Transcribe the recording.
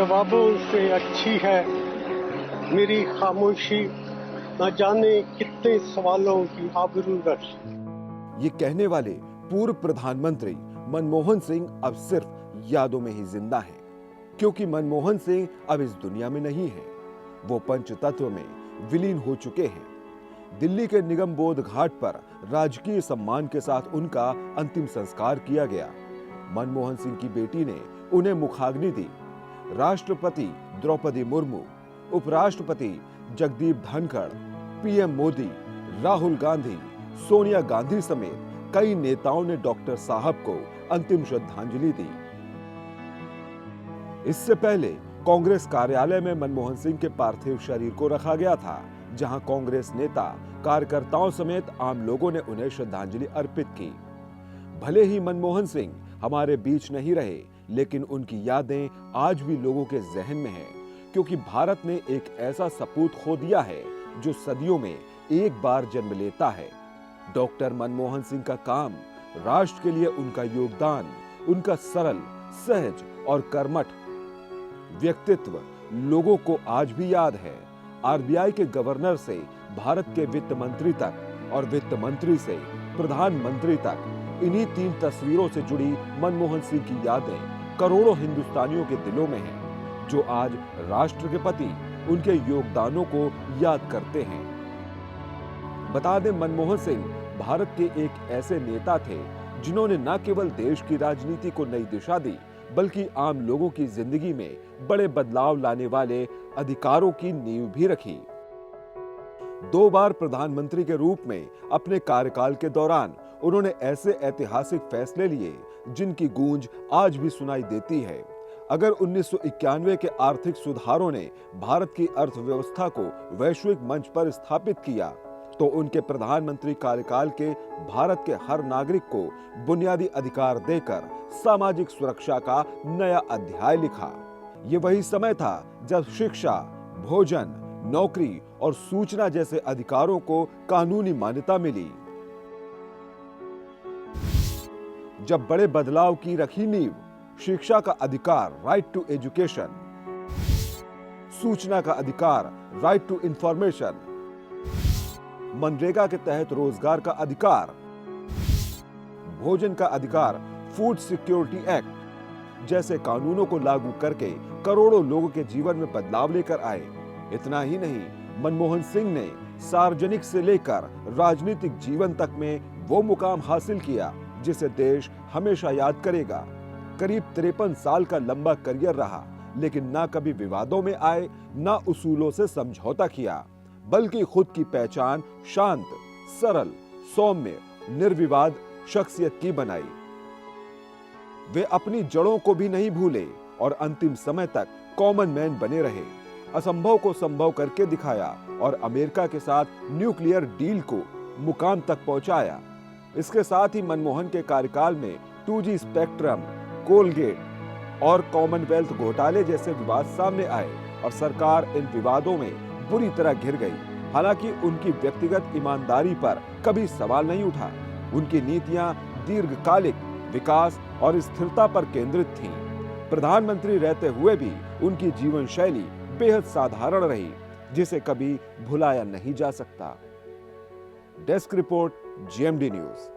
जवाबों से अच्छी है मेरी खामोशी, न जाने कितने सवालों की आबरू रखी। ये कहने वाले पूर्व प्रधानमंत्री मनमोहन सिंह अब सिर्फ यादों में ही जिंदा हैं, क्योंकि मनमोहन सिंह अब इस दुनिया में नहीं है। वो पंचतत्व में विलीन हो चुके हैं। दिल्ली के निगम बोध घाट पर राजकीय सम्मान के साथ उनका अंतिम संस्कार किया गया। मनमोहन सिंह की बेटी ने उन्हें मुखाग्नि दी। राष्ट्रपति द्रौपदी मुर्मू, उपराष्ट्रपति जगदीप धनखड़, पीएम मोदी, राहुल गांधी, सोनिया गांधी समेत कई नेताओं ने डॉक्टर साहब को अंतिम श्रद्धांजलि दी। इससे पहले कांग्रेस कार्यालय में मनमोहन सिंह के पार्थिव शरीर को रखा गया था, जहां कांग्रेस नेता, कार्यकर्ताओं समेत आम लोगों ने उन्हें श्रद्धांजलि अर्पित की। भले ही मनमोहन सिंह हमारे बीच नहीं रहे, लेकिन उनकी यादें आज भी लोगों के जहन में हैं, क्योंकि भारत ने एक ऐसा सपूत खो दिया है जो सदियों में एक बार जन्म लेता है। डॉक्टर मनमोहन सिंह का काम, राष्ट्र के लिए उनका योगदान, उनका सरल, सहज और कर्मठ व्यक्तित्व लोगों को आज भी याद है। आरबीआई के गवर्नर से भारत के वित्त मंत्री तक और वित्त मंत्री से प्रधानमंत्री तक, इन्हीं 3 तस्वीरों से जुड़ी मनमोहन सिंह की यादें करोड़ों हिंदुस्तानियों के दिलों में हैं, जो आज राष्ट्र के प्रति उनके योगदानों को याद करते हैं। बता दें, मनमोहन सिंह भारत के एक ऐसे नेता थे जिन्होंने न केवल देश की राजनीति को नई दिशा दी, बल्कि आम लोगों की जिंदगी में बड़े बदलाव लाने वाले अधिकारों की नींव भी रखी। 2 बार प्रधानमंत्री के रूप में अपने कार्यकाल के दौरान उन्होंने ऐसे ऐतिहासिक फैसले लिए जिनकी गूंज आज भी सुनाई देती है। अगर 1991 के आर्थिक सुधारों ने भारत की अर्थव्यवस्था को वैश्विक मंच पर स्थापित किया, तो उनके प्रधानमंत्री कार्यकाल के भारत के हर नागरिक को बुनियादी अधिकार देकर सामाजिक सुरक्षा का नया अध्याय लिखा। ये वही समय था जब शिक्षा, भोजन, नौकरी और सूचना जैसे अधिकारों को कानूनी मान्यता मिली। जब बड़े बदलाव की रखी नींव, शिक्षा का अधिकार, राइट टू एजुकेशन, सूचना का अधिकार, राइट टू इंफॉर्मेशन, मनरेगा के तहत रोजगार का अधिकार, भोजन का अधिकार, फूड सिक्योरिटी एक्ट जैसे कानूनों को लागू करके करोड़ों लोगों के जीवन में बदलाव लेकर आए। इतना ही नहीं, मनमोहन सिंह ने सार्वजनिक से लेकर राजनीतिक जीवन तक में वो मुकाम हासिल किया जिसे देश हमेशा याद करेगा। करीब 53 साल का लंबा करियर रहा, लेकिन ना कभी विवादों में आए, ना उसूलों से समझौता किया, बल्कि खुद की पहचान शांत, सरल, सौम्य, निर्विवाद शख्सियत की बनाई। वे अपनी जड़ों को भी नहीं भूले और अंतिम समय तक कॉमन मैन बने रहे। असंभव को संभव करके दिखाया और अमेरिका के साथ न्यूक्लियर डील को मुकाम तक पहुंचाया। इसके साथ ही मनमोहन के कार्यकाल में 2G स्पेक्ट्रम, कोलगेट और कॉमनवेल्थ घोटाले जैसे विवाद सामने आए और सरकार इन विवादों में बुरी तरह घिर गई। हालांकि उनकी व्यक्तिगत ईमानदारी पर कभी सवाल नहीं उठा। उनकी नीतियां दीर्घकालिक विकास और स्थिरता पर केंद्रित थीं। प्रधानमंत्री रहते हुए भी उनकी जीवन शैली बेहद साधारण रही, जिसे कभी भुलाया नहीं जा सकता। Desk report, GMD news.